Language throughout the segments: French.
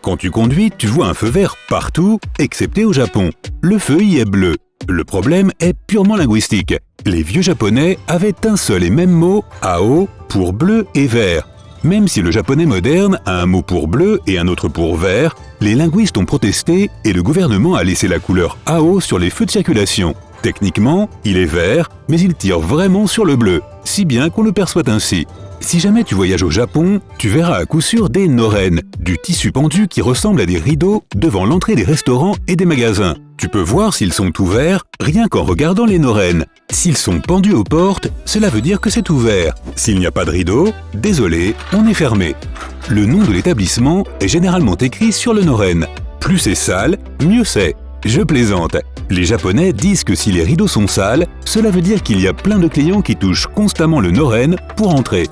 Quand tu conduis, tu vois un feu vert partout, excepté au Japon. Le feu y est bleu. Le problème est purement linguistique. Les vieux japonais avaient un seul et même mot, ao, pour bleu et vert. Même si le japonais moderne a un mot pour bleu et un autre pour vert, les linguistes ont protesté et le gouvernement a laissé la couleur ao sur les feux de circulation. Techniquement, il est vert, mais il tire vraiment sur le bleu, si bien qu'on le perçoit ainsi. Si jamais tu voyages au Japon, tu verras à coup sûr des noren, du tissu pendu qui ressemble à des rideaux devant l'entrée des restaurants et des magasins. Tu peux voir s'ils sont ouverts rien qu'en regardant les noren. S'ils sont pendus aux portes, cela veut dire que c'est ouvert. S'il n'y a pas de rideau, désolé, on est fermé. Le nom de l'établissement est généralement écrit sur le noren. Plus c'est sale, mieux c'est. Je plaisante. Les Japonais disent que si les rideaux sont sales, cela veut dire qu'il y a plein de clients qui touchent constamment le noren pour entrer.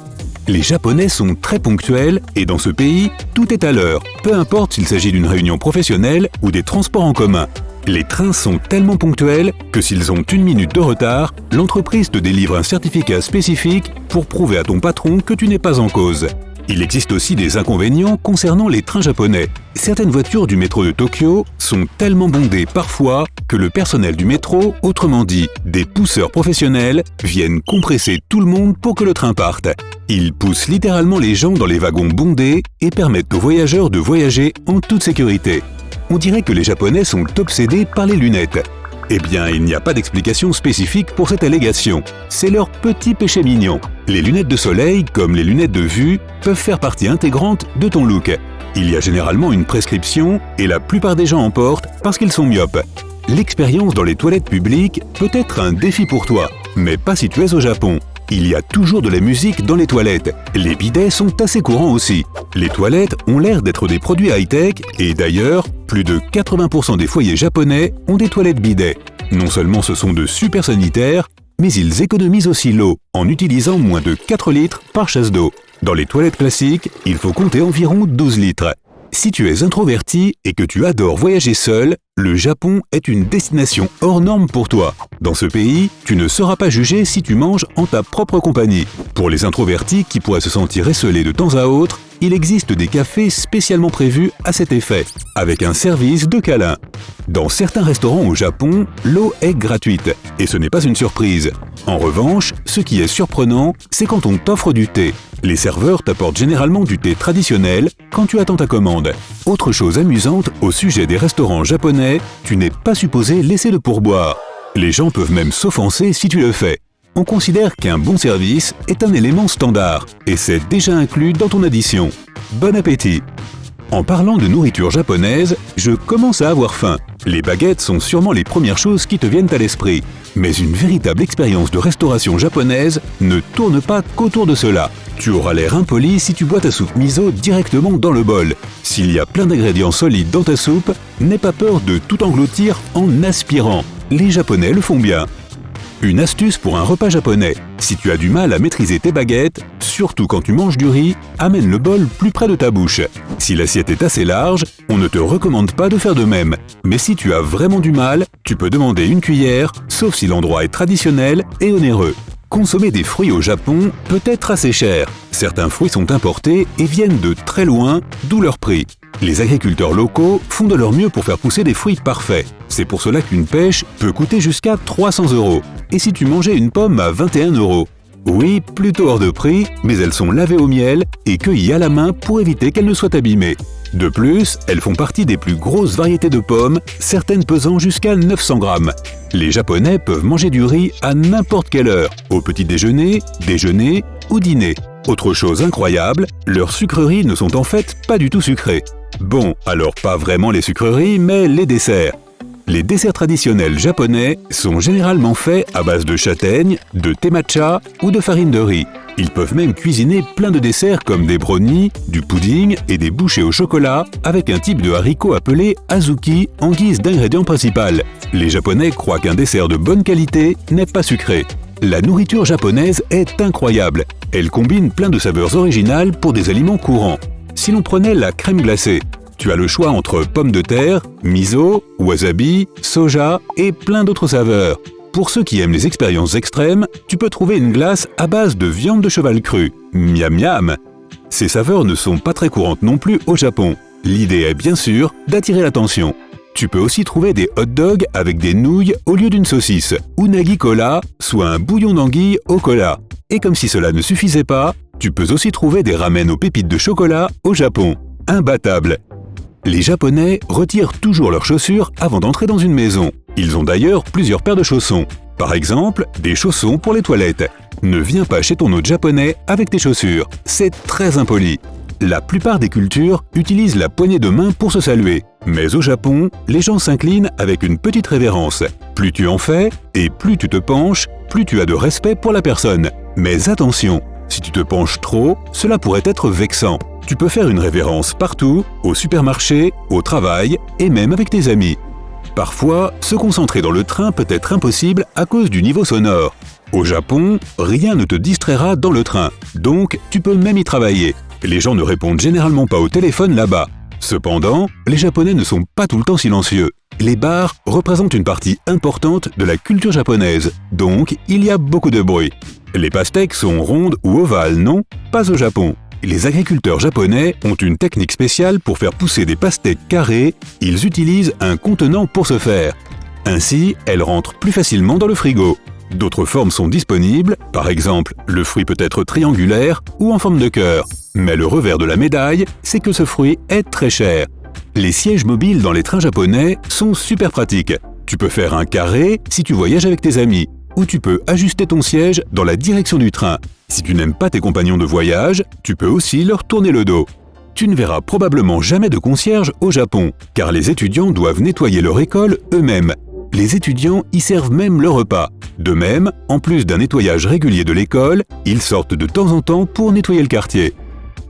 Les Japonais sont très ponctuels et dans ce pays, tout est à l'heure, peu importe s'il s'agit d'une réunion professionnelle ou des transports en commun. Les trains sont tellement ponctuels que s'ils ont 1 minute de retard, l'entreprise te délivre un certificat spécifique pour prouver à ton patron que tu n'es pas en cause. Il existe aussi des inconvénients concernant les trains japonais. Certaines voitures du métro de Tokyo sont tellement bondées parfois que le personnel du métro, autrement dit des pousseurs professionnels, viennent compresser tout le monde pour que le train parte. Ils poussent littéralement les gens dans les wagons bondés et permettent aux voyageurs de voyager en toute sécurité. On dirait que les Japonais sont obsédés par les lunettes. Eh bien, il n'y a pas d'explication spécifique pour cette allégation. C'est leur petit péché mignon. Les lunettes de soleil, comme les lunettes de vue, peuvent faire partie intégrante de ton look. Il y a généralement une prescription et la plupart des gens en portent parce qu'ils sont myopes. L'expérience dans les toilettes publiques peut être un défi pour toi, mais pas si tu es au Japon. Il y a toujours de la musique dans les toilettes. Les bidets sont assez courants aussi. Les toilettes ont l'air d'être des produits high-tech et d'ailleurs, plus de 80% des foyers japonais ont des toilettes bidets. Non seulement ce sont de super sanitaires, mais ils économisent aussi l'eau en utilisant moins de 4 litres par chasse d'eau. Dans les toilettes classiques, il faut compter environ 12 litres. Si tu es introverti et que tu adores voyager seul, le Japon est une destination hors norme pour toi. Dans ce pays, tu ne seras pas jugé si tu manges en ta propre compagnie. Pour les introvertis qui pourraient se sentir esseulés de temps à autre, il existe des cafés spécialement prévus à cet effet, avec un service de câlin. Dans certains restaurants au Japon, l'eau est gratuite, et ce n'est pas une surprise. En revanche, ce qui est surprenant, c'est quand on t'offre du thé. Les serveurs t'apportent généralement du thé traditionnel quand tu attends ta commande. Autre chose amusante au sujet des restaurants japonais, tu n'es pas supposé laisser de pourboire. Les gens peuvent même s'offenser si tu le fais. On considère qu'un bon service est un élément standard et c'est déjà inclus dans ton addition. Bon appétit! En parlant de nourriture japonaise, je commence à avoir faim. Les baguettes sont sûrement les premières choses qui te viennent à l'esprit. Mais une véritable expérience de restauration japonaise ne tourne pas qu'autour de cela. Tu auras l'air impoli si tu bois ta soupe miso directement dans le bol. S'il y a plein d'ingrédients solides dans ta soupe, n'aie pas peur de tout engloutir en aspirant. Les Japonais le font bien. Une astuce pour un repas japonais. Si tu as du mal à maîtriser tes baguettes, surtout quand tu manges du riz, amène le bol plus près de ta bouche. Si l'assiette est assez large, on ne te recommande pas de faire de même. Mais si tu as vraiment du mal, tu peux demander une cuillère, sauf si l'endroit est traditionnel et onéreux. Consommer des fruits au Japon peut être assez cher. Certains fruits sont importés et viennent de très loin, d'où leur prix. Les agriculteurs locaux font de leur mieux pour faire pousser des fruits parfaits. C'est pour cela qu'une pêche peut coûter jusqu'à 300 €. Et si tu mangeais une pomme à 21 €? Oui, plutôt hors de prix, mais elles sont lavées au miel et cueillies à la main pour éviter qu'elles ne soient abîmées. De plus, elles font partie des plus grosses variétés de pommes, certaines pesant jusqu'à 900 grammes. Les Japonais peuvent manger du riz à n'importe quelle heure, au petit déjeuner, déjeuner ou dîner. Autre chose incroyable, leurs sucreries ne sont en fait pas du tout sucrées. Bon, alors pas vraiment les sucreries, mais les desserts. Les desserts traditionnels japonais sont généralement faits à base de châtaignes, de thé matcha ou de farine de riz. Ils peuvent même cuisiner plein de desserts comme des brownies, du pudding et des bouchées au chocolat avec un type de haricot appelé azuki en guise d'ingrédient principal. Les Japonais croient qu'un dessert de bonne qualité n'est pas sucré. La nourriture japonaise est incroyable. Elle combine plein de saveurs originales pour des aliments courants. Si l'on prenait la crème glacée, tu as le choix entre pommes de terre, miso, wasabi, soja et plein d'autres saveurs. Pour ceux qui aiment les expériences extrêmes, tu peux trouver une glace à base de viande de cheval crue. Miam miam! Ces saveurs ne sont pas très courantes non plus au Japon. L'idée est bien sûr d'attirer l'attention. Tu peux aussi trouver des hot dogs avec des nouilles au lieu d'une saucisse, ou nagi cola, soit un bouillon d'anguille au cola. Et comme si cela ne suffisait pas, tu peux aussi trouver des ramen aux pépites de chocolat au Japon. Imbattable! Les Japonais retirent toujours leurs chaussures avant d'entrer dans une maison. Ils ont d'ailleurs plusieurs paires de chaussons. Par exemple, des chaussons pour les toilettes. Ne viens pas chez ton hôte japonais avec tes chaussures, c'est très impoli. La plupart des cultures utilisent la poignée de main pour se saluer. Mais au Japon, les gens s'inclinent avec une petite révérence. Plus tu en fais, et plus tu te penches, plus tu as de respect pour la personne. Mais attention, si tu te penches trop, cela pourrait être vexant. Tu peux faire une révérence partout, au supermarché, au travail et même avec tes amis. Parfois, se concentrer dans le train peut être impossible à cause du niveau sonore. Au Japon, rien ne te distraira dans le train, donc tu peux même y travailler. Les gens ne répondent généralement pas au téléphone là-bas. Cependant, les Japonais ne sont pas tout le temps silencieux. Les bars représentent une partie importante de la culture japonaise, donc il y a beaucoup de bruit. Les pastèques sont rondes ou ovales, non? Pas au Japon. Les agriculteurs japonais ont une technique spéciale pour faire pousser des pastèques carrées, ils utilisent un contenant pour ce faire. Ainsi, elles rentrent plus facilement dans le frigo. D'autres formes sont disponibles, par exemple, le fruit peut être triangulaire ou en forme de cœur. Mais le revers de la médaille, c'est que ce fruit est très cher. Les sièges mobiles dans les trains japonais sont super pratiques. Tu peux faire un carré si tu voyages avec tes amis, ou tu peux ajuster ton siège dans la direction du train. Si tu n'aimes pas tes compagnons de voyage, tu peux aussi leur tourner le dos. Tu ne verras probablement jamais de concierge au Japon, car les étudiants doivent nettoyer leur école eux-mêmes. Les étudiants y servent même le repas. De même, en plus d'un nettoyage régulier de l'école, ils sortent de temps en temps pour nettoyer le quartier.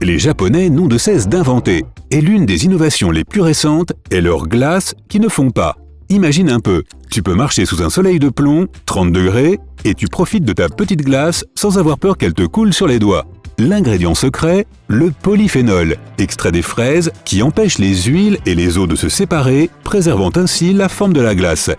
Les Japonais n'ont de cesse d'inventer, et l'une des innovations les plus récentes est leurs glaces qui ne font pas. Imagine un peu, tu peux marcher sous un soleil de plomb, 30 degrés, et tu profites de ta petite glace sans avoir peur qu'elle te coule sur les doigts. L'ingrédient secret, le polyphénol, extrait des fraises qui empêche les huiles et les eaux de se séparer, préservant ainsi la forme de la glace.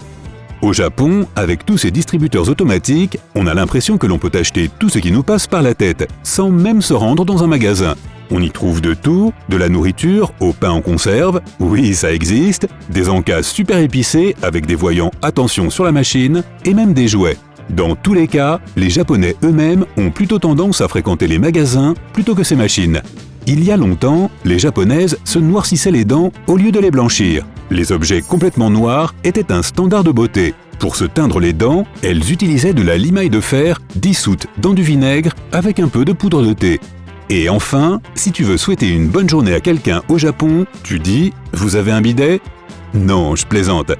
Au Japon, avec tous ces distributeurs automatiques, on a l'impression que l'on peut acheter tout ce qui nous passe par la tête, sans même se rendre dans un magasin. On y trouve de tout, de la nourriture au pain en conserve, oui ça existe, des encas super épicés avec des voyants attention sur la machine, et même des jouets. Dans tous les cas, les Japonais eux-mêmes ont plutôt tendance à fréquenter les magasins plutôt que ces machines. Il y a longtemps, les Japonaises se noircissaient les dents au lieu de les blanchir. Les objets complètement noirs étaient un standard de beauté. Pour se teindre les dents, elles utilisaient de la limaille de fer dissoute dans du vinaigre avec un peu de poudre de thé. Et enfin, si tu veux souhaiter une bonne journée à quelqu'un au Japon, tu dis « Vous avez un bidet ?» Non, je plaisante.